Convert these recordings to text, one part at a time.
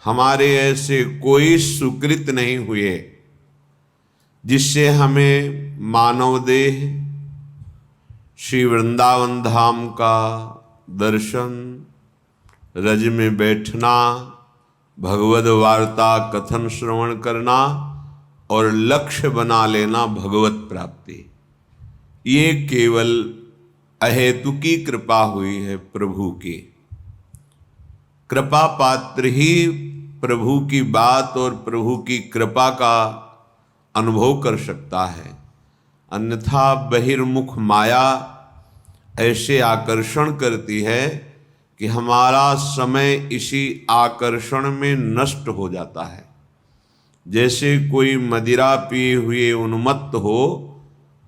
हमारे ऐसे कोई सुकृत नहीं हुए जिससे हमें मानव देह श्री वृंदावन धाम का दर्शन, रज में बैठना, भगवद वार्ता कथन श्रवण करना और लक्ष्य बना लेना भगवत प्राप्ति। ये केवल अहेतुकी कृपा हुई है प्रभु की। कृपा पात्र ही प्रभु की बात और प्रभु की कृपा का अनुभव कर सकता है, अन्यथा बहिर्मुख माया ऐसे आकर्षण करती है कि हमारा समय इसी आकर्षण में नष्ट हो जाता है। जैसे कोई मदिरा पिए हुए उन्मत्त हो,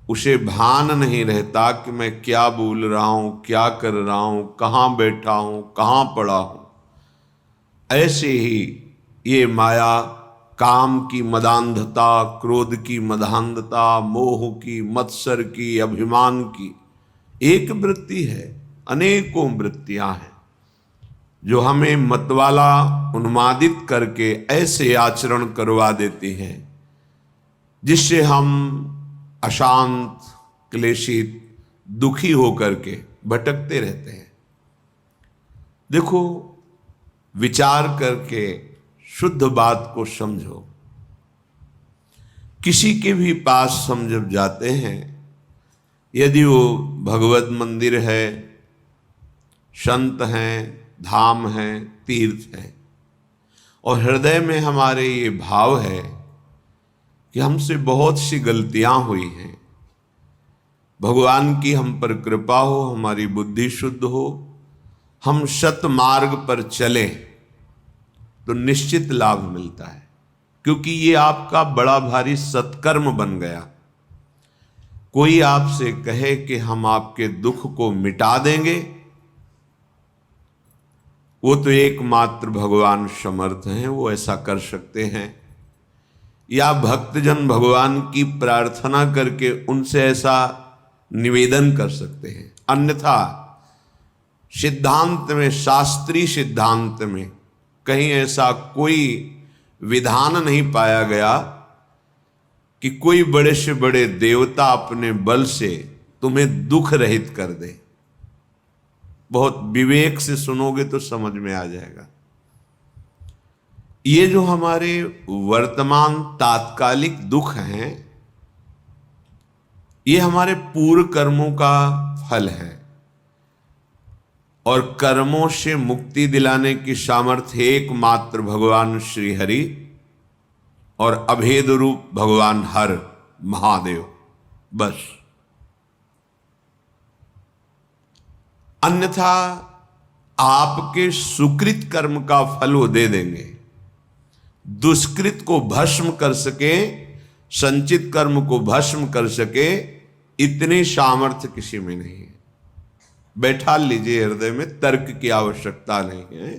उसे भान नहीं रहता कि मैं क्या बोल रहा हूँ, क्या कर रहा हूँ, कहाँ बैठा हूँ, कहाँ पड़ा हूँ। ऐसे ही ये माया काम की मदांधता, क्रोध की मदांधता, मोह की, मत्सर की, अभिमान की एक वृत्ति है, अनेकों वृत्तियां हैं जो हमें मतवाला उन्मादित करके ऐसे आचरण करवा देती हैं जिससे हम अशांत, क्लेशित, दुखी होकर के भटकते रहते हैं। देखो, विचार करके शुद्ध बात को समझो। किसी के भी पास हम जब जाते हैं, यदि वो भगवत मंदिर है, संत हैं, धाम हैं, तीर्थ हैं, और हृदय में हमारे ये भाव है कि हमसे बहुत सी गलतियां हुई हैं, भगवान की हम पर कृपा हो, हमारी बुद्धि शुद्ध हो, हम सत मार्ग पर चलें तो निश्चित लाभ मिलता है, क्योंकि ये आपका बड़ा भारी सत्कर्म बन गया। कोई आपसे कहे कि हम आपके दुख को मिटा देंगे, वो तो एकमात्र भगवान समर्थ हैं, वो ऐसा कर सकते हैं। या भक्तजन भगवान की प्रार्थना करके उनसे ऐसा निवेदन कर सकते हैं। अन्यथा सिद्धांत में, शास्त्रीय सिद्धांत में कहीं ऐसा कोई विधान नहीं पाया गया कि कोई बड़े से बड़े देवता अपने बल से तुम्हें दुख रहित कर दे। बहुत विवेक से सुनोगे तो समझ में आ जाएगा। ये जो हमारे वर्तमान तात्कालिक दुख हैं, ये हमारे पूर्व कर्मों का फल है, और कर्मों से मुक्ति दिलाने की सामर्थ्य एकमात्र भगवान श्री हरि और अभेद रूप भगवान हर महादेव, बस। अन्यथा आपके सुकृत कर्म का फल वो दे देंगे। दुष्कृत को भस्म कर सके, संचित कर्म को भस्म कर सके, इतनी सामर्थ्य किसी में नहीं है। बैठा लीजिए हृदय में, तर्क की आवश्यकता नहीं है।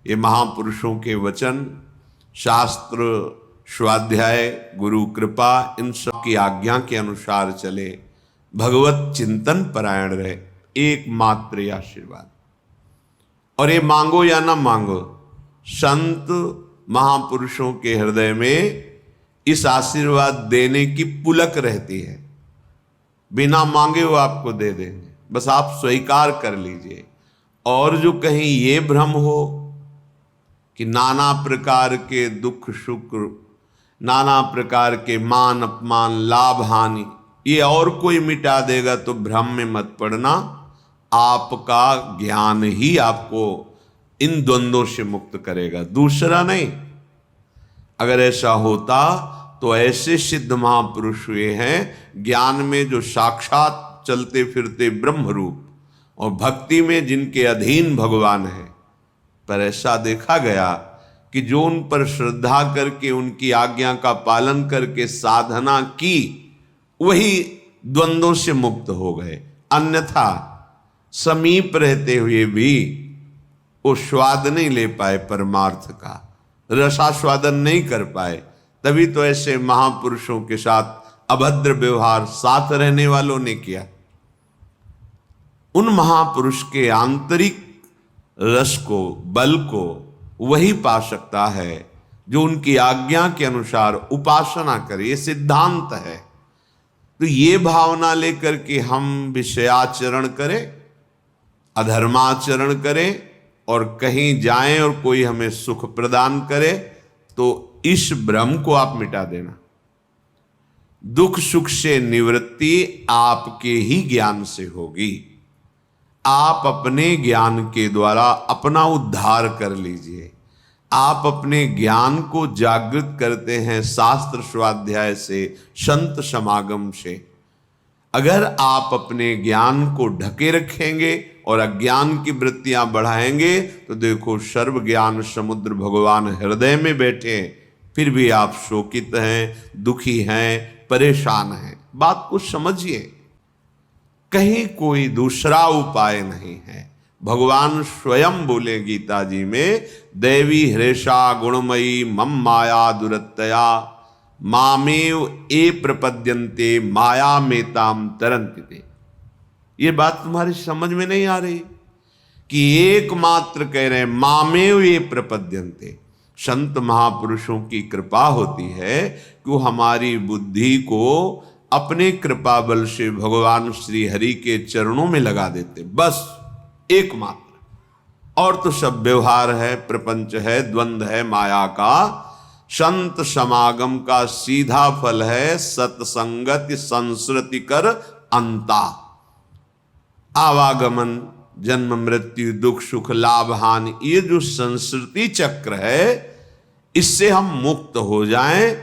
ये महापुरुषों के वचन, शास्त्र, स्वाध्याय, गुरु कृपा, इन सब की आज्ञा के अनुसार चले, भगवत चिंतन परायण रहे, एकमात्र आशीर्वाद। और ये मांगो या ना मांगो, संत महापुरुषों के हृदय में इस आशीर्वाद देने की पुलक रहती है। बिना मांगे वो आपको दे देंगे, बस आप स्वीकार कर लीजिए। और जो कहीं ये भ्रम हो कि नाना प्रकार के दुख सुख, नाना प्रकार के मान अपमान, लाभ हानि, ये और कोई मिटा देगा, तो भ्रम में मत पड़ना। आपका ज्ञान ही आपको इन द्वंद्वों से मुक्त करेगा, दूसरा नहीं। अगर ऐसा होता तो ऐसे सिद्ध महापुरुष हुए हैं ज्ञान में जो साक्षात चलते फिरते ब्रह्म रूप, और भक्ति में जिनके अधीन भगवान है। पर ऐसा देखा गया कि जो उन पर श्रद्धा करके, उनकी आज्ञा का पालन करके साधना की, वही द्वंद्वों से मुक्त हो गए। अन्यथा समीप रहते हुए भी वो स्वाद नहीं ले पाए, परमार्थ का रसास्वादन नहीं कर पाए। तभी तो ऐसे महापुरुषों के साथ अभद्र व्यवहार साथ रहने वालों ने किया। उन महापुरुष के आंतरिक रस को, बल को वही पा सकता है जो उनकी आज्ञा के अनुसार उपासना करे। ये सिद्धांत है। तो ये भावना लेकर के हम विषयाचरण करें, अधर्माचरण करें और कहीं जाएं और कोई हमें सुख प्रदान करे, तो इस भ्रम को आप मिटा देना। दुख सुख से निवृत्ति आपके ही ज्ञान से होगी। आप अपने ज्ञान के द्वारा अपना उद्धार कर लीजिए। आप अपने ज्ञान को जागृत करते हैं शास्त्र स्वाध्याय से, संत समागम से। अगर आप अपने ज्ञान को ढके रखेंगे और अज्ञान की वृत्तियां बढ़ाएंगे तो देखो, सर्व ज्ञान समुद्र भगवान हृदय में बैठे, फिर भी आप शोकित हैं, दुखी हैं, परेशान हैं। बात को समझिए, कहीं कोई दूसरा उपाय नहीं है। भगवान स्वयं बोले गीता जी में, देवी हृषा गुणमयी मम माया दुरत्तया मामेव ए प्रपद्यन्ते माया मेताम तरन्ति। ये बात तुम्हारी समझ में नहीं आ रही कि एकमात्र कह रहे हैं मामेव ये प्रपद्यन्ते। संत महापुरुषों की कृपा होती है कि वो हमारी बुद्धि को अपने कृपा बल से भगवान श्री हरि के चरणों में लगा देते, बस एकमात्र। और तो सब व्यवहार है, प्रपंच है, द्वंद्व है माया का। संत समागम का सीधा फल है सत्संगति संस्कृति कर अंता। आवागमन, जन्म मृत्यु, दुख सुख, लाभ हानि, ये जो संस्कृति चक्र है, इससे हम मुक्त हो जाएं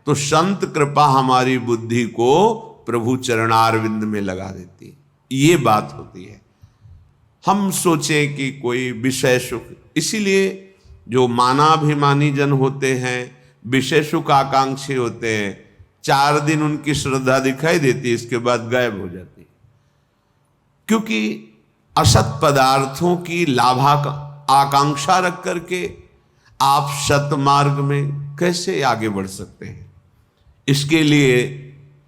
तो संत कृपा हमारी बुद्धि को प्रभु चरणारविंद में लगा देती है। ये बात होती है। हम सोचें कि कोई विषय सुख, इसीलिए जो मानाभिमानी जन होते हैं, विषय सुख आकांक्षी होते हैं, 4 दिन उनकी श्रद्धा दिखाई देती है, इसके बाद गायब हो जाती है। क्योंकि असत पदार्थों की लाभा आकांक्षा रख करके आप सत मार्ग में कैसे आगे बढ़ सकते हैं? इसके लिए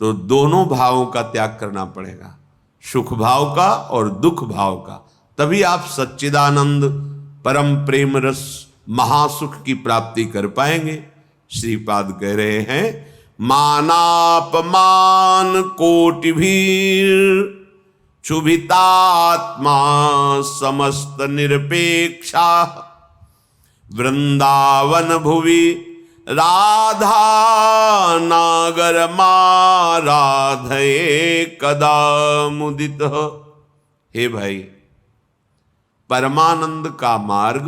तो दोनों भावों का त्याग करना पड़ेगा, सुख भाव का और दुख भाव का। तभी आप सच्चिदानंद परम प्रेम रस महासुख की प्राप्ति कर पाएंगे। श्रीपाद कह रहे हैं, मानापमान कोटि भीर क्षुभितात्मा समस्त निरपेक्षा वृंदावन भुवि राधा नागर माराधये कदा मुदित। हे भाई, परमानंद का मार्ग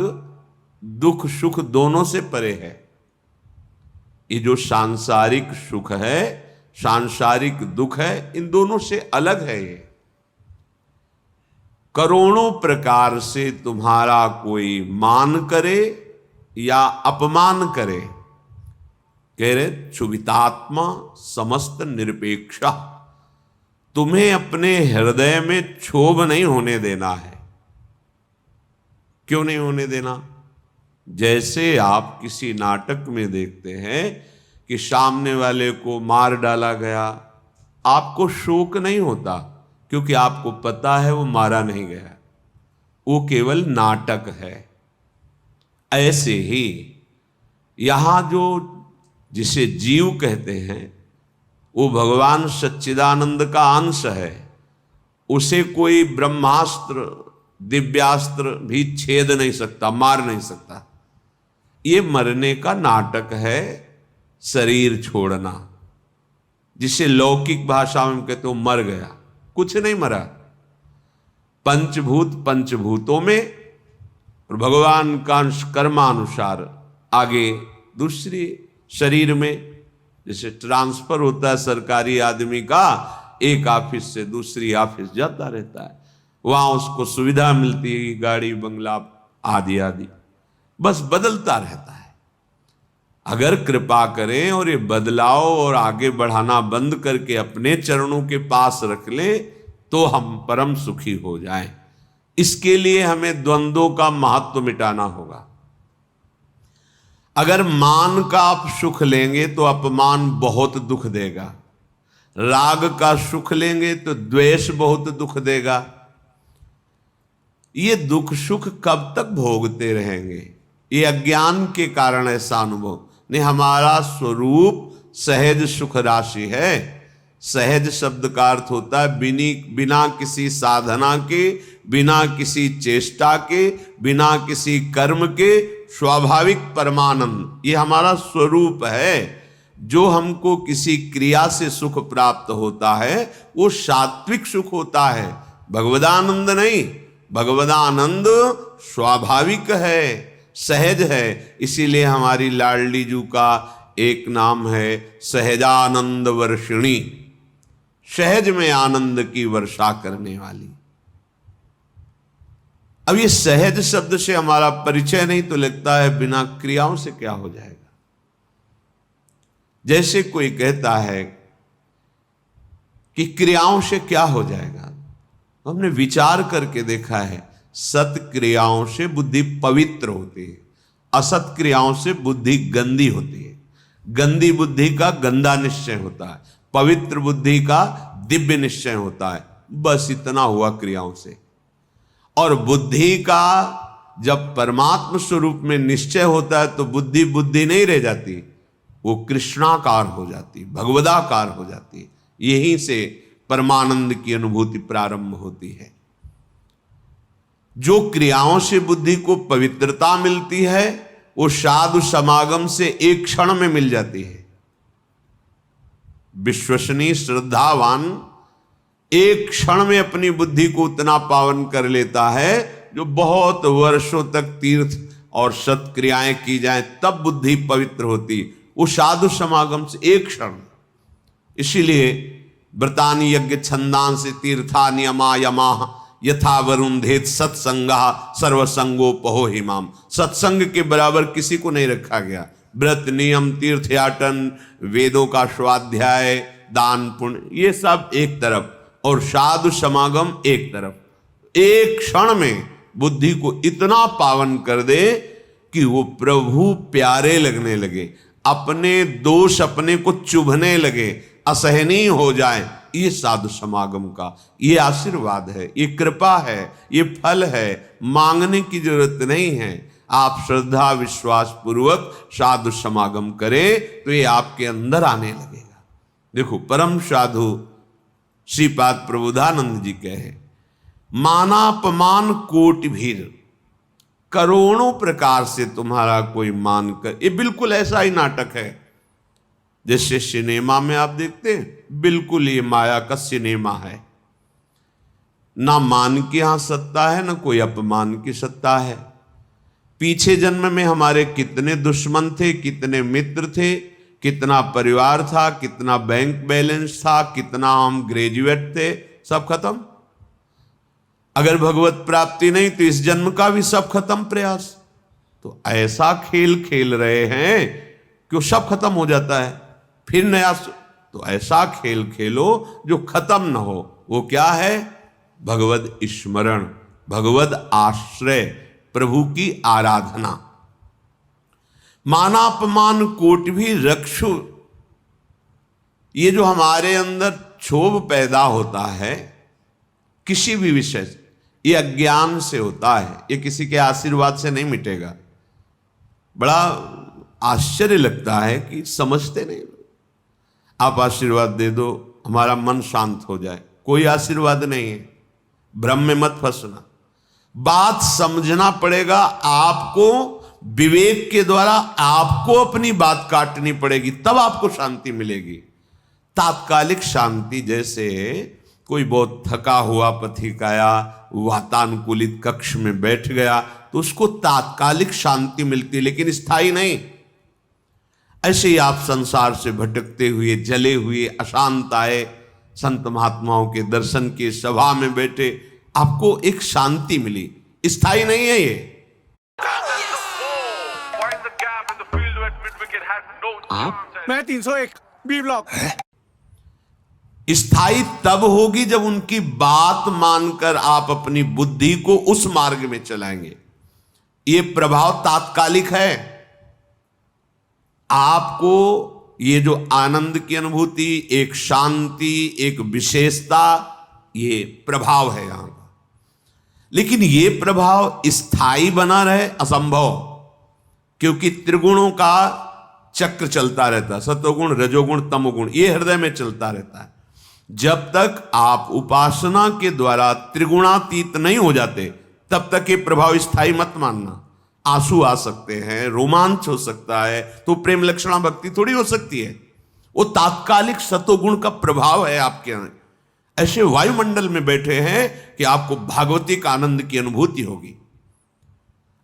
दुख सुख दोनों से परे है। ये जो सांसारिक सुख है, सांसारिक दुख है, इन दोनों से अलग है। ये करोड़ों प्रकार से तुम्हारा कोई मान करे या अपमान करे, कह रहे क्षुभितात्मा समस्त निरपेक्षा। तुम्हें अपने हृदय में क्षोभ नहीं होने देना है। क्यों नहीं होने देना? जैसे आप किसी नाटक में देखते हैं कि सामने वाले को मार डाला गया, आपको शोक नहीं होता, क्योंकि आपको पता है वो मारा नहीं गया, वो केवल नाटक है। ऐसे ही यहां जो जिसे जीव कहते हैं, वो भगवान सच्चिदानंद का अंश है। उसे कोई ब्रह्मास्त्र दिव्यास्त्र भी छेद नहीं सकता, मार नहीं सकता। ये मरने का नाटक है, शरीर छोड़ना, जिसे लौकिक भाषा में कहते हो मर गया। कुछ नहीं मरा। पंचभूत पंचभूतों में और भगवान का कर्मानुसार आगे दूसरी शरीर में, जैसे ट्रांसफर होता है सरकारी आदमी का, एक ऑफिस से दूसरी ऑफिस जाता रहता है, वहां उसको सुविधा मिलती है, गाड़ी बंगला आदि आदि, बस बदलता रहता है। अगर कृपा करें और ये बदलाव और आगे बढ़ाना बंद करके अपने चरणों के पास रख लें तो हम परम सुखी हो जाएं। इसके लिए हमें द्वंद्वों का महत्व मिटाना होगा। अगर मान का आप सुख लेंगे तो अपमान बहुत दुख देगा, राग का सुख लेंगे तो द्वेष बहुत दुख देगा। ये दुख सुख कब तक भोगते रहेंगे? ये अज्ञान के कारण ऐसा अनुभव नहीं। हमारा स्वरूप सहज सुख राशि है। सहज शब्द का अर्थ होता है बिना किसी साधना के, बिना किसी चेष्टा के, बिना किसी कर्म के स्वाभाविक परमानंद। ये हमारा स्वरूप है। जो हमको किसी क्रिया से सुख प्राप्त होता है वो सात्विक सुख होता है, भगवदानंद नहीं। भगवदानंद स्वाभाविक है, सहज है। इसीलिए हमारी लाडली जू का एक नाम है सहजानंद वर्षिणी, सहज में आनंद की वर्षा करने वाली। अब ये सहज शब्द से हमारा परिचय नहीं तो लगता है बिना क्रियाओं से क्या हो जाएगा। जैसे कोई कहता है कि क्रियाओं से क्या हो जाएगा, हमने विचार करके देखा है सत क्रियाओं से बुद्धि पवित्र होती है, असत क्रियाओं से बुद्धि गंदी होती है। गंदी बुद्धि का गंदा निश्चय होता है, पवित्र बुद्धि का दिव्य निश्चय होता है। बस इतना हुआ क्रियाओं से। और बुद्धि का जब परमात्म स्वरूप में निश्चय होता है तो बुद्धि बुद्धि नहीं रह जाती, वो कृष्णाकार हो जाती, भगवदाकार हो जाती। यहीं से परमानंद की अनुभूति प्रारंभ होती है। जो क्रियाओं से बुद्धि को पवित्रता मिलती है वो साधु समागम से एक क्षण में मिल जाती है। विश्वसनीय श्रद्धावान एक क्षण में अपनी बुद्धि को उतना पावन कर लेता है जो बहुत वर्षों तक तीर्थ और सत्क्रियाएं की जाएं तब बुद्धि पवित्र होती। वो साधु समागम से एक क्षण। इसीलिए व्रतानि यज्ञ छंदांसि तीर्था नियमा यमा यथा वरुंधेत सत्संगा सर्वसंगोपहो हिमाम। सत्संग के बराबर किसी को नहीं रखा गया। व्रत नियम तीर्थयाटन वेदों का स्वाध्याय दान पुण्य ये सब एक तरफ और साधु समागम एक तरफ। एक क्षण में बुद्धि को इतना पावन कर दे कि वो प्रभु प्यारे लगने लगे, अपने दोष अपने को चुभने लगे, असहनीय हो जाए। ये साधु समागम का ये आशीर्वाद है, ये कृपा है, ये फल है। मांगने की जरूरत नहीं है। आप श्रद्धा विश्वास पूर्वक साधु समागम करें तो ये आपके अंदर आने लगेगा। देखो परम साधु श्रीपाद प्रबोधानंद जी कहे, मानापमान कोटि भीर, करोड़ों प्रकार से तुम्हारा कोई मान कर। ये बिल्कुल ऐसा ही नाटक है जैसे सिनेमा में आप देखते हैं, बिल्कुल ये माया का सिनेमा है। ना मान की यहां सत्ता है ना कोई अपमान की सत्ता है। पीछे जन्म में हमारे कितने दुश्मन थे, कितने मित्र थे, कितना परिवार था, कितना बैंक बैलेंस था, कितना हम ग्रेजुएट थे, सब खत्म। अगर भगवत प्राप्ति नहीं तो इस जन्म का भी सब खत्म प्रयास। तो ऐसा खेल खेल रहे हैं कि वो सब खत्म हो जाता है, फिर नया। तो ऐसा खेल खेलो जो खत्म न हो। वो क्या है? भगवद स्मरण, भगवद आश्रय, प्रभु की आराधना। मानापमान कोट भी रक्षु। ये जो हमारे अंदर क्षोभ पैदा होता है किसी भी विषय से, ये अज्ञान से होता है, ये किसी के आशीर्वाद से नहीं मिटेगा। बड़ा आश्चर्य लगता है कि समझते नहीं। आप आशीर्वाद दे दो हमारा मन शांत हो जाए, कोई आशीर्वाद नहीं है। भ्रम में मत फंसना, बात समझना पड़ेगा। आपको विवेक के द्वारा आपको अपनी बात काटनी पड़ेगी, तब आपको शांति मिलेगी। तात्कालिक शांति, जैसे कोई बहुत थका हुआ पथिक आया, वातानुकूलित कक्ष में बैठ गया तो उसको तात्कालिक शांति मिलती, लेकिन स्थायी नहीं। ऐसे ही आप संसार से भटकते हुए, जले हुए, अशांत आए, संत महात्माओं के दर्शन की सभा में बैठे, आपको एक शांति मिली, स्थायी नहीं है ये। मैं 301 बी ब्लॉक। स्थायी तब होगी जब उनकी बात मानकर आप अपनी बुद्धि को उस मार्ग में चलाएंगे। ये प्रभाव तात्कालिक है। आपको ये जो आनंद की अनुभूति, एक शांति, एक विशेषता, ये प्रभाव है यहां का। लेकिन ये प्रभाव स्थायी बना रहे असंभव। क्योंकि त्रिगुणों का चक्र चलता रहता है, सतोगुण, रजोगुण, तमोगुण, ये हृदय में चलता रहता है। जब तक आप उपासना के द्वारा त्रिगुणातीत नहीं हो जाते, तब तक ये प्रभाव स्थायी मत मानना। आंसू आ सकते हैं, रोमांच हो सकता है, तो प्रेम लक्षणा भक्ति थोड़ी हो सकती है। वो तात्कालिक सतोगुण का प्रभाव है आपके अंदर। ऐसे वायुमंडल में बैठे हैं कि आपको भागवती का आनंद की अनुभूति होगी।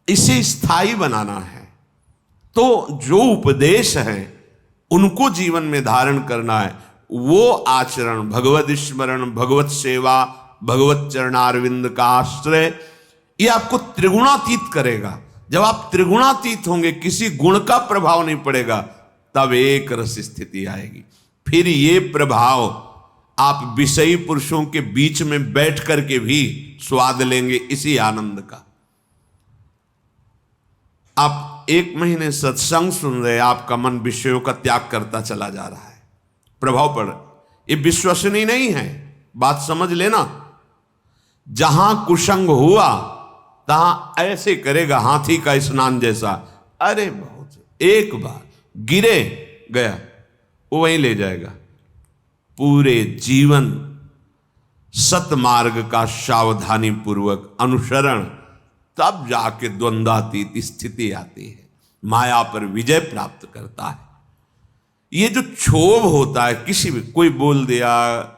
इसे स्थायी बनाना है, तो जो उपदेश है उनको जीवन में धारण करना है। वो आचरण, भगवत स्मरण, भगवत सेवा, भगवत चरणारविंद का आश्रय, ये आपको त्रिगुणातीत करेगा। जब आप त्रिगुणातीत होंगे, किसी गुण का प्रभाव नहीं पड़ेगा, तब एक रस स्थिति आएगी। फिर ये प्रभाव आप विषयी पुरुषों के बीच में बैठ करके भी स्वाद लेंगे इसी आनंद का। आप 1 महीने सत्संग सुन रहे, आपका मन विषयों का त्याग करता चला जा रहा है, प्रभाव पड़ रहा है। ये विश्वसनीय नहीं है, बात समझ लेना। जहां कुसंग हुआ तहां ऐसे करेगा हाथी का स्नान जैसा। अरे बहुत, एक बार गिरे गया, वो वहीं ले जाएगा। पूरे जीवन सतमार्ग का सावधानी पूर्वक अनुसरण, तब जाके द्वंद्वातीत स्थिति आती है, माया पर विजय प्राप्त करता है। ये जो क्षोभ होता है, किसी भी कोई बोल दिया,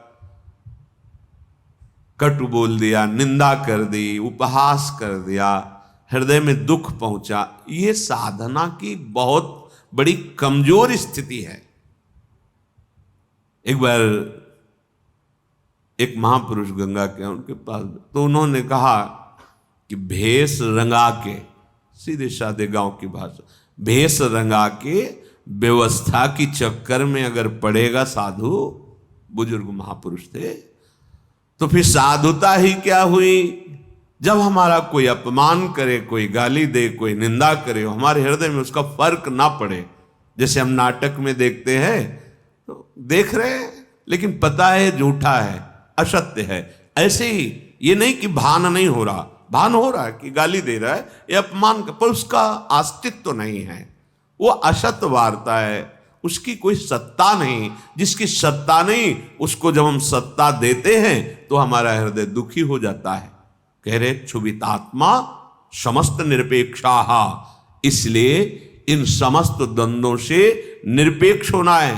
कटु बोल दिया, निंदा कर दी, उपहास कर दिया, हृदय में दुख पहुंचा, ये साधना की बहुत बड़ी कमजोर स्थिति है। एक बार एक महापुरुष गंगा के उनके पास, तो उन्होंने कहा कि भेष रंगा के, सीधे साधे गांव की भाषा, भेष रंगा के व्यवस्था की चक्कर में अगर पड़ेगा साधु, बुजुर्ग महापुरुष थे, तो फिर साधुता ही क्या हुई। जब हमारा कोई अपमान करे, कोई गाली दे, कोई निंदा करे, हमारे हृदय में उसका फर्क ना पड़े। जैसे हम नाटक में देखते हैं, तो देख रहे हैं लेकिन पता है झूठा है, असत्य है। ऐसे ही ये नहीं कि भान नहीं हो रहा, भान हो रहा है कि गाली दे रहा है, ये अपमान का, पर उसका अस्तित्व तो नहीं है, वो असत्य वार्ता है, उसकी कोई सत्ता नहीं। जिसकी सत्ता नहीं, उसको जब हम सत्ता देते हैं तो हमारा हृदय दुखी हो जाता है। कह रहे क्षुभितात्मा समस्त निरपेक्षा, इसलिए इन समस्त द्वंद्वों से निरपेक्ष होना है।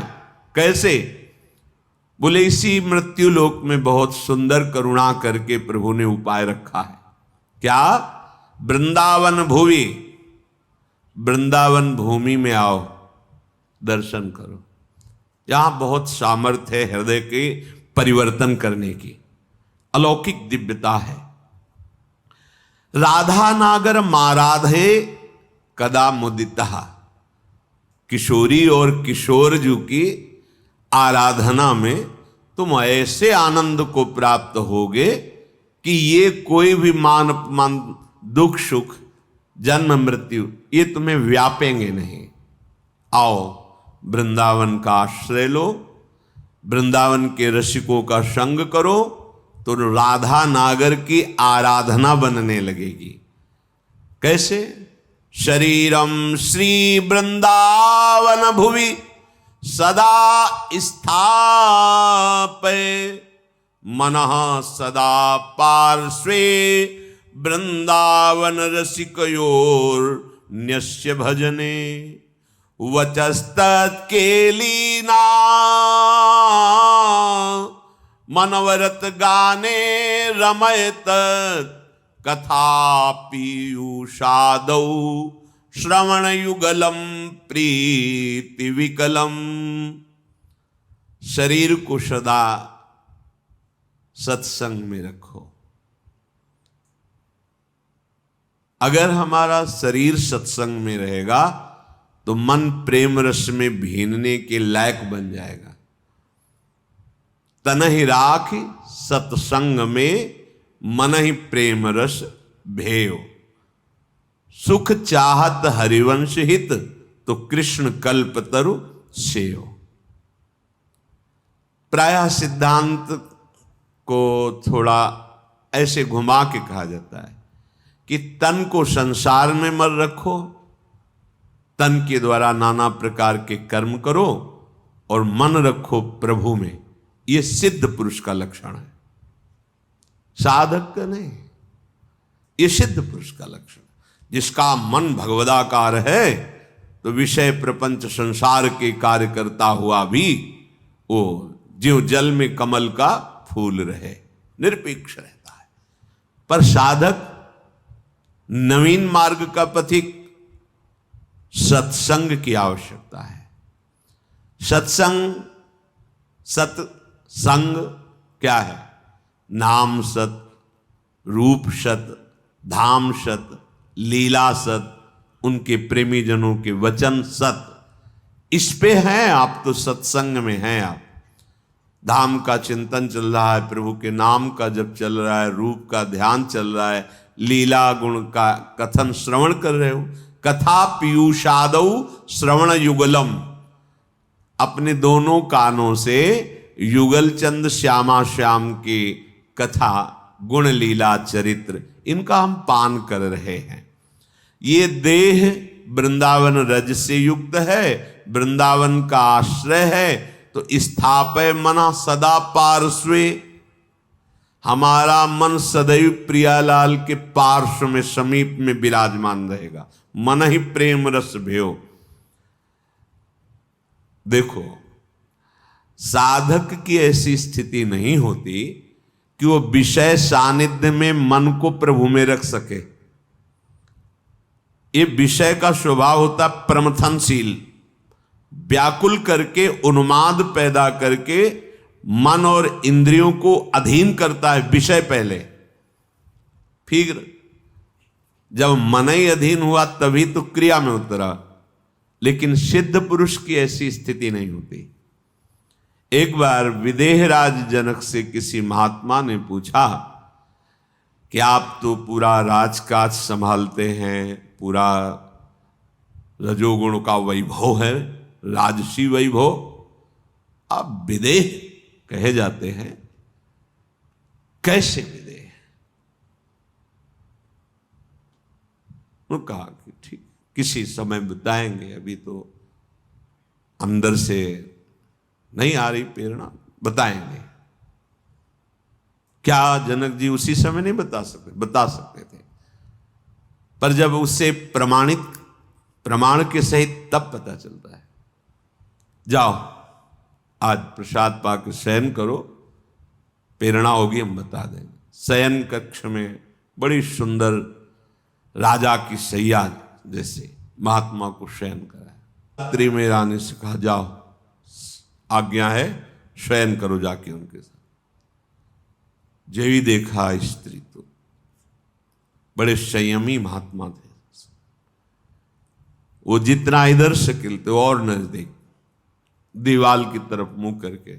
कैसे? बोले इसी मृत्यु लोक में बहुत सुंदर करुणा करके प्रभु ने उपाय रखा है। क्या? वृंदावन भूमि, वृंदावन भूमि में आओ, दर्शन करो। यहां बहुत सामर्थ्य है हृदय के परिवर्तन करने की, अलौकिक दिव्यता है। राधा नागर माराधे कदा मुदिता, किशोरी और किशोर जी की आराधना में तुम ऐसे आनंद को प्राप्त होगे कि ये कोई भी मान अपमान, दुख सुख, जन्म मृत्यु, ये तुम्हें व्यापेंगे नहीं। आओ वृंदावन का आश्रय लो, वृंदावन के रसिकों का संग करो, तो राधा नागर की आराधना बनने लगेगी। कैसे? शरीरम श्री वृंदावन भुवि सदा स्थापय, मनः सदा पार्श्वे वृंदावन रसिकयोर न्यस्य भजने, वचस्तत्केलीना मनवरत गाने रमयत, कथा पीयूषादौ श्रवण युगलम प्रीति विकलम। शरीर को सदा सत्संग में रखो। अगर हमारा शरीर सत्संग में रहेगा तो मन प्रेम रस में भीनने के लायक बन जाएगा। तन ही राख सत्संग में, मन ही प्रेम रस भेयो। सुख चाहत हरिवंश हित, तो कृष्ण कल्प तरु सेयो। प्रायः सिद्धांत को थोड़ा ऐसे घुमा के कहा जाता है कि तन को संसार में मत रखो, तन के द्वारा नाना प्रकार के कर्म करो और मन रखो प्रभु में। यह सिद्ध पुरुष का लक्षण है, साधक का नहीं। यह सिद्ध पुरुष का लक्षण, जिसका मन भगवदाकार है तो विषय प्रपंच संसार के कार्य करता हुआ भी वो ज्यों जल में कमल का फूल रहे, निरपेक्ष रहता है। पर साधक, नवीन मार्ग का पथिक, सत्संग की आवश्यकता है। सत्संग, सत्संग क्या है? नाम सत, रूप सत, धाम सत, लीला सत, उनके प्रेमी जनों के वचन सत। इस पे हैं आप, तो सत्संग में हैं आप। धाम का चिंतन चल रहा है, प्रभु के नाम का जप चल रहा है, रूप का ध्यान चल रहा है, लीला गुण का कथन श्रवण कर रहे हो। कथा पीयूषादौ श्रवण युगलम, अपने दोनों कानों से युगल चंद श्यामा श्याम की कथा, गुण लीला चरित्र, इनका हम पान कर रहे हैं। ये देह वृंदावन रज से युक्त है, वृंदावन का आश्रय है, तो स्थापय मना सदा पार्श्वे, हमारा मन सदैव प्रियालाल के पार्श्व में, समीप में विराजमान रहेगा। मन ही प्रेम रस भयो। देखो, साधक की ऐसी स्थिति नहीं होती कि वो विषय सानिध्य में मन को प्रभु में रख सके। ये विषय का स्वभाव होता प्रमथनशील, व्याकुल करके, उन्माद पैदा करके मन और इंद्रियों को अधीन करता है। विषय पहले, फिर जब मन ही अधीन हुआ तभी तो क्रिया में उतरा। लेकिन सिद्ध पुरुष की ऐसी स्थिति नहीं होती। एक बार विदेहराज जनक से किसी महात्मा ने पूछा कि आप तो पूरा राजकाज संभालते हैं, पूरा रजोगुण का वैभव है, राजसी वैभव, आप विदेह कहे जाते हैं, कैसे विदेह? उन्होंने कहा कि ठीक, किसी समय बताएंगे, अभी तो अंदर से नहीं आ रही प्रेरणा, बताएंगे। क्या जनक जी उसी समय नहीं बता सकते? बता सकते थे, पर जब उससे प्रमाण के सहित तब पता चलता है। जाओ, आज प्रसाद पाकर शयन करो, प्रेरणा होगी हम बता देंगे। शयन कक्ष में बड़ी सुंदर राजा की सैया जैसे महात्मा को शयन कराया। रात्रि में रानी से कहा, जाओ, आज्ञा है, शयन करो जाके उनके साथ। जेवी देखा स्त्री तो बड़े संयमी महात्मा थे। वो जितना इधर से खिलते और नजदीक, दीवाल की तरफ मुंह करके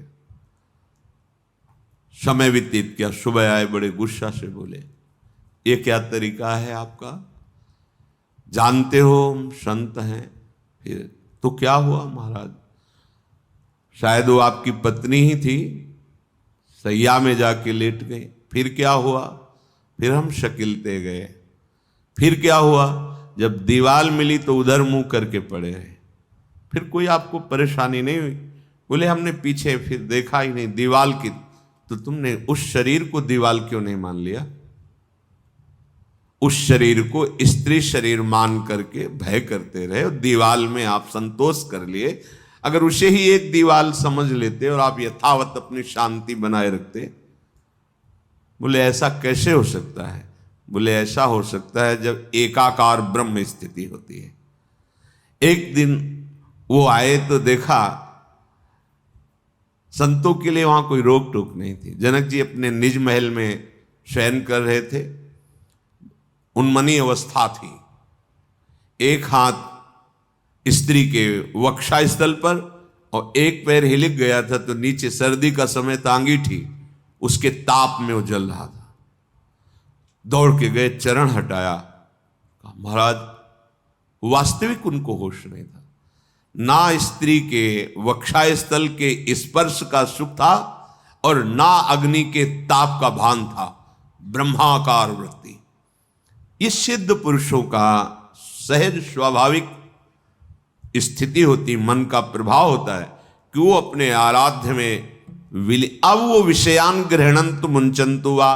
समय व्यतीत किया। सुबह आए, बड़े गुस्सा से बोले, ये क्या तरीका है आपका? जानते हो हम संत हैं। फिर तो क्या हुआ महाराज? शायद वो आपकी पत्नी ही थी, सैया में जाके लेट गए। फिर क्या हुआ? फिर हम शकीलते गए। फिर क्या हुआ? जब दीवाल मिली तो उधर मुंह करके पड़े रहे। फिर कोई आपको परेशानी नहीं हुई? बोले हमने पीछे फिर देखा ही नहीं, दीवाल की। तो तुमने उस शरीर को दीवाल क्यों नहीं मान लिया? उस शरीर को स्त्री शरीर मान करके भय करते रहे और दीवाल में आप संतोष कर लिए। अगर उसे ही एक दीवाल समझ लेते और आप यथावत अपनी शांति बनाए रखते। बोले ऐसा कैसे हो सकता है? बोले ऐसा हो सकता है जब एकाकार ब्रह्म स्थिति होती है। एक दिन वो आए तो देखा संतों के लिए वहां कोई रोक टोक नहीं थी। जनक जी अपने निज महल में शयन कर रहे थे, उन्मनी अवस्था थी। एक हाथ स्त्री के वक्षा स्थल पर और एक पैर हिलक गया था, तो नीचे सर्दी का समय था, अंगीठी उसके ताप में वो जल रहा था। दौड़ के गए, चरण हटाया, कहा महाराज वास्तविक उनको होश नहीं था। ना स्त्री के वक्षा स्थल के स्पर्श का सुख था और ना अग्नि के ताप का भान था। ब्रह्माकार वृत्ति, ये सिद्ध पुरुषों का सहज स्वाभाविक स्थिति होती, मन का प्रभाव होता है कि वो अपने आराध्य में अब वो विषयान ग्रहणंतु मुंचंतु वा,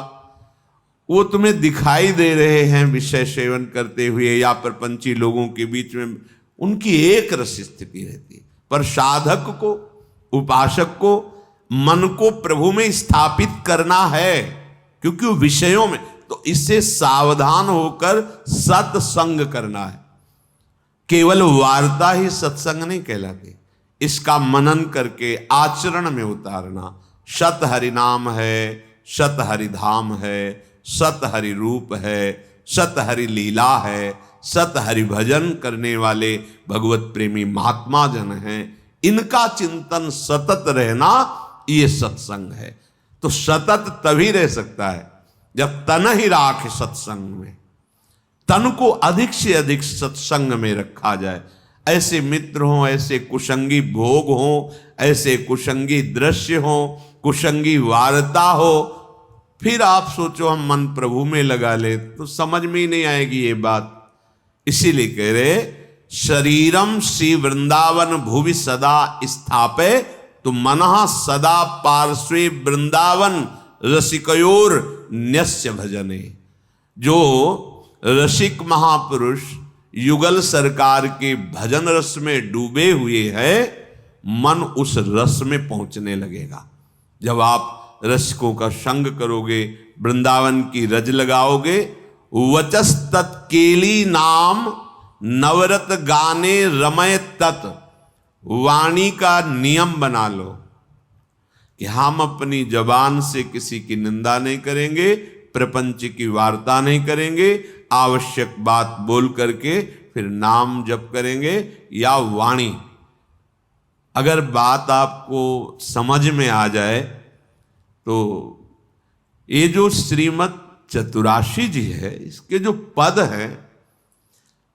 वो तुम्हें दिखाई दे रहे हैं विषय सेवन करते हुए या प्रपंची लोगों के बीच में, उनकी एक रस स्थिति रहती है। पर साधक को, उपासक को मन को प्रभु में स्थापित करना है, क्योंकि वो विषयों में, तो इससे सावधान होकर सत्संग करना है। केवल वार्ता ही सत्संग नहीं कहलाती, इसका मनन करके आचरण में उतारना। सत हरि नाम है, सत हरि धाम है, सत हरि रूप है, सत हरि लीला है, सत हरि भजन करने वाले भगवत प्रेमी महात्मा जन हैं, इनका चिंतन सतत रहना, ये सत्संग है। तो सतत तभी रह सकता है जब तन ही राख सत्संग में, तन को अधिक से अधिक सत्संग में रखा जाए। ऐसे मित्र हों, ऐसे कुसंगी भोग हों, ऐसे कुसंगी दृश्य हों, कुसंगी वार्ता हो, फिर आप सोचो हम मन प्रभु में लगा ले, तो समझ में ही नहीं आएगी ये बात। इसीलिए कह रहे शरीरम श्री वृंदावन भुवि सदा स्थापे, तो मनः सदा पार्श्वे वृंदावन रसिकयोर न्यस्य भजने। जो रसिक महापुरुष युगल सरकार के भजन रस में डूबे हुए हैं, मन उस रस में पहुंचने लगेगा। जब आप रसिकों का संग करोगे, वृंदावन की रज लगाओगे, वचस तत्केली नाम नवरत गाने रमय तत्, वाणी का नियम बना लो कि हम अपनी जबान से किसी की निंदा नहीं करेंगे, प्रपंच की वार्ता नहीं करेंगे, आवश्यक बात बोल करके फिर नाम जप करेंगे या वाणी। अगर बात आपको समझ में आ जाए तो ये जो श्रीमद् चतुराशी जी है, इसके जो पद हैं,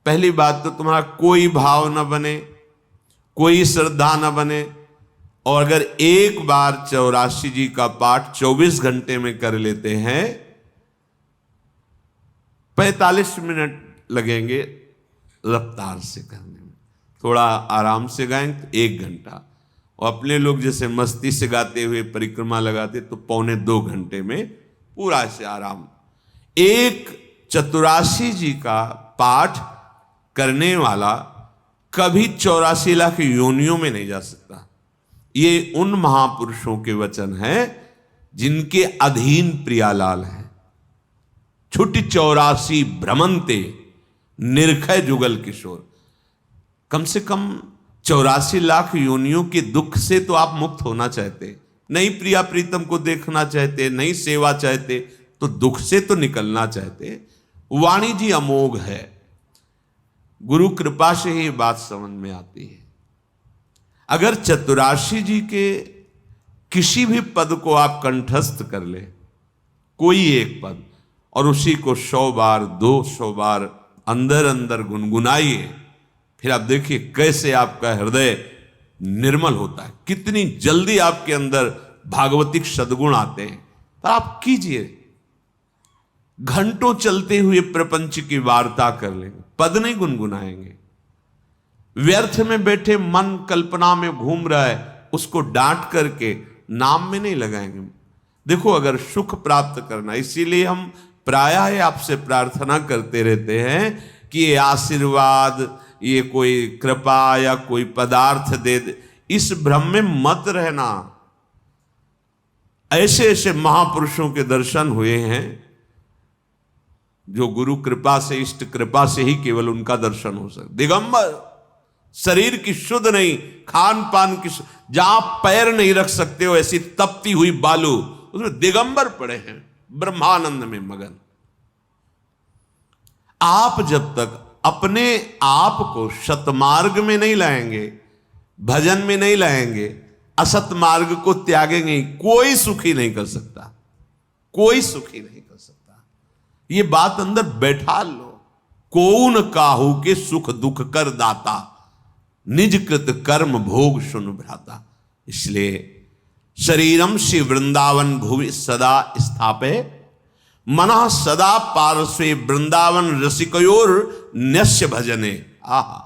पहली बात तो तुम्हारा कोई भाव न बने, कोई श्रद्धा न बने, और अगर एक बार 84 जी का पाठ 24 घंटे में कर लेते हैं, 45 मिनट लगेंगे रफ्तार से करने में, थोड़ा आराम से गाएंगे तो 1 घंटा, और अपने लोग जैसे मस्ती से गाते हुए परिक्रमा लगाते तो 1.25 घंटे में पूरा से आराम। एक 84 जी का पाठ करने वाला कभी 84 लाख योनियों में नहीं जा सकता। ये उन महापुरुषों के वचन हैं जिनके अधीन प्रियालाल है। छुट्टी 84 भ्रमंते निर्खय जुगल किशोर, कम से कम 84 लाख योनियों के दुख से तो आप मुक्त होना चाहते, नहीं प्रिया प्रीतम को देखना चाहते, नहीं सेवा चाहते, तो दुख से तो निकलना चाहते। वाणी जी अमोघ है, गुरु कृपा से ही बात समझ में आती है। अगर चतुराशी जी के किसी भी पद को आप कंठस्थ कर ले, कोई एक पद, और उसी को 100 बार 200 बार अंदर अंदर गुनगुनाइए, फिर आप देखिए कैसे आपका हृदय निर्मल होता है, कितनी जल्दी आपके अंदर भागवतिक सद्गुण आते हैं। तो आप कीजिए, घंटों चलते हुए प्रपंच की वार्ता कर लेंगे, पद नहीं गुनगुनाएंगे। व्यर्थ में बैठे मन कल्पना में घूम रहा है, उसको डांट करके नाम में नहीं लगाएंगे। देखो, अगर सुख प्राप्त करना, इसीलिए हम प्रायः आपसे प्रार्थना करते रहते हैं कि ये आशीर्वाद, ये कोई कृपा या कोई पदार्थ दे दे, इस भ्रम में मत रहना। ऐसे ऐसे महापुरुषों के दर्शन हुए हैं जो गुरु कृपा से, इष्ट कृपा से ही केवल उनका दर्शन हो सकता। दिगंबर, शरीर की शुद्ध नहीं, खान पान की, जहां पैर नहीं रख सकते हो ऐसी तपती हुई बालू, उसमें दिगंबर पड़े हैं, ब्रह्मानंद में मगन। आप जब तक अपने आप को सतमार्ग में नहीं लाएंगे, भजन में नहीं लाएंगे, असत मार्ग को त्यागेंगे, कोई सुखी नहीं कर सकता, कोई सुखी नहीं कर सकता। ये बात अंदर बैठा लो। कौन काहू के सुख दुख कर दाता, निज कृत कर्म भोग सुन भ्राता। इसलिए शरीरम श्री वृंदावन भुवि सदा स्थापे, मनः सदा पार्श्वे वृंदावन रसिकयोर न्यस्य भजने। आहा,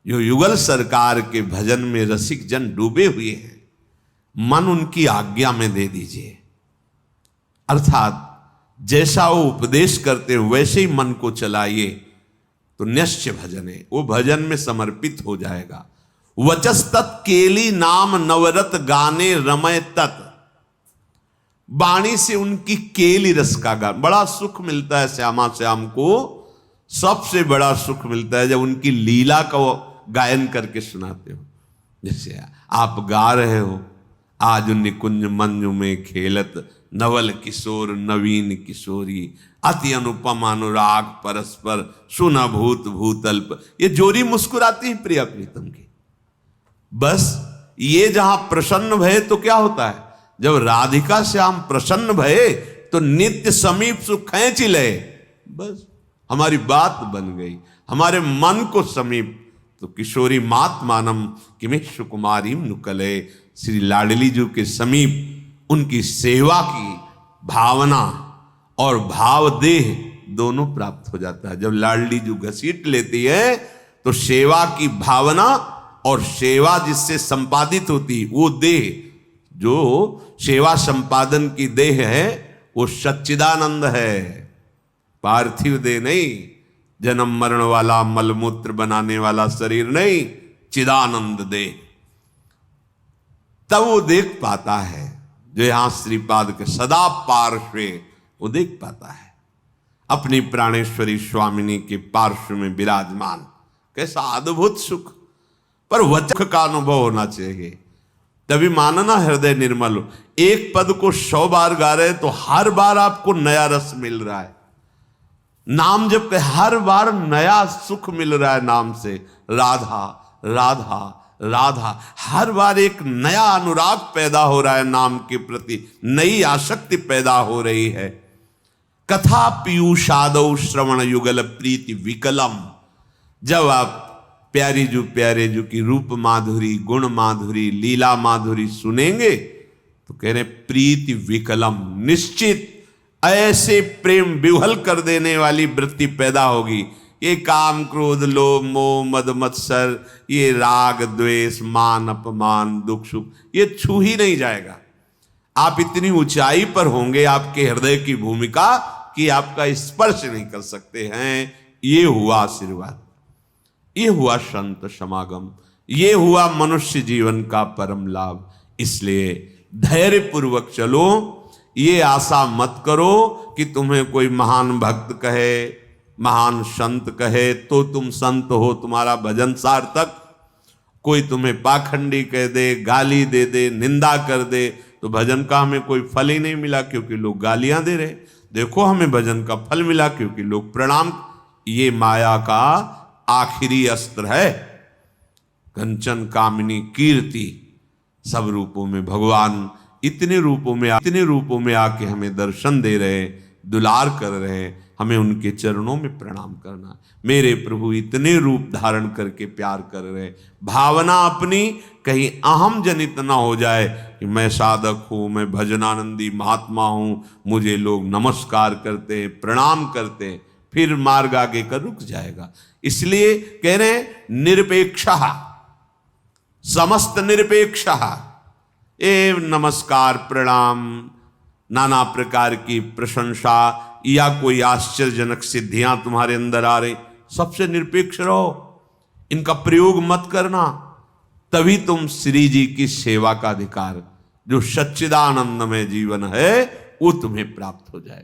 जो युगल सरकार के भजन में रसिक जन डूबे हुए हैं, मन उनकी आज्ञा में दे दीजिए। अर्थात जैसा वो उपदेश करते हैं वैसे ही मन को चलाइए तो निश्चय भजन है, वो भजन में समर्पित हो जाएगा। वचस्तत् केली नाम नवरत गाने रमय तत्, वाणी से उनकी केली रस का गान, बड़ा सुख मिलता है श्यामा श्याम को। सबसे बड़ा सुख मिलता है जब उनकी लीला का गायन करके सुनाते हो। जैसे आप गा रहे हो, आज निकुंज मंजू में खेलत नवल किशोर नवीन किशोरी, अति अनुपम अनुराग परस्पर सुना भूत भूतल्प, ये जोरी मुस्कुराती है प्रिया प्रीतम की। बस ये जहां प्रसन्न भये तो क्या होता है, जब राधिका श्याम प्रसन्न भये तो नित्य समीप सुख खींच ले। बस हमारी बात बन गई, हमारे मन को समीप। तो किशोरी मात मानम किमेश कुमारी नुकले, श्री लाडली जी के समीप उनकी सेवा की भावना और भाव देह दोनों प्राप्त हो जाता है। जब लाडली जी घसीट लेती है तो सेवा की भावना और सेवा जिससे संपादित होती वो देह, जो सेवा संपादन की देह है वो सच्चिदानंद है, पार्थिव देह नहीं, जन्म मरण वाला मलमूत्र बनाने वाला शरीर नहीं, चिदानंद देह। तब वो देख पाता है जो यहां श्रीपाद के सदा पार्श्वे, वो देख पाता है अपनी प्राणेश्वरी स्वामिनी के पार्श्व में विराजमान। कैसा अद्भुत सुख, पर वचन का अनुभव होना चाहिए, तभी मानना हृदय निर्मल हो। एक पद को 100 बार गा रहे तो हर बार आपको नया रस मिल रहा है। नाम जब के हर बार नया सुख मिल रहा है नाम से, राधा राधा राधा, हर बार एक नया अनुराग पैदा हो रहा है नाम के प्रति, नई आसक्ति पैदा हो रही है। कथा पीयूषादौ श्रवण युगल प्रीति विकलम, जब आप प्यारे जू की रूप माधुरी, गुण माधुरी, लीला माधुरी सुनेंगे तो कह रहे प्रीति विकलम, निश्चित ऐसे प्रेम विह्वल कर देने वाली वृत्ति पैदा होगी। ये काम क्रोध लोभ मोह मद मत्सर, ये राग द्वेष मान अपमान दुख सुख, ये छू ही नहीं जाएगा। आप इतनी ऊंचाई पर होंगे आपके हृदय की भूमिका कि आपका स्पर्श नहीं कर सकते हैं। ये हुआ आशीर्वाद, ये हुआ संत समागम, ये हुआ मनुष्य जीवन का परम लाभ। इसलिए धैर्य पूर्वक चलो, ये आशा मत करो कि तुम्हें कोई महान भक्त कहे, महान संत कहे तो तुम संत हो, तुम्हारा भजन सार्थक। कोई तुम्हें पाखंडी कह दे, गाली दे दे, निंदा कर दे तो भजन का हमें कोई फल ही नहीं मिला क्योंकि लोग गालियां दे रहे। देखो हमें भजन का फल मिला क्योंकि लोग प्रणाम। ये माया का आखिरी अस्त्र है, कंचन कामिनी कीर्ति। सब रूपों में भगवान इतने रूपों में आके हमें दर्शन दे रहे, दुलार कर रहे, हमें उनके चरणों में प्रणाम करना। मेरे प्रभु इतने रूप धारण करके प्यार कर रहे, भावना अपनी कहीं अहम जनित ना हो जाए कि मैं साधक हूं, मैं भजनानंदी महात्मा हूं, मुझे लोग नमस्कार करते प्रणाम करते, फिर मार्ग आगे कर रुक जाएगा। इसलिए कह रहे निरपेक्ष, समस्त निरपेक्ष, एवं नमस्कार प्रणाम, नाना प्रकार की प्रशंसा या कोई आश्चर्यजनक सिद्धियां तुम्हारे अंदर आ रही, सबसे निरपेक्ष रहो, इनका प्रयोग मत करना। तभी तुम श्री जी की सेवा का अधिकार, जो सच्चिदानंदमय जीवन है, वो तुम्हें प्राप्त हो जाएगा।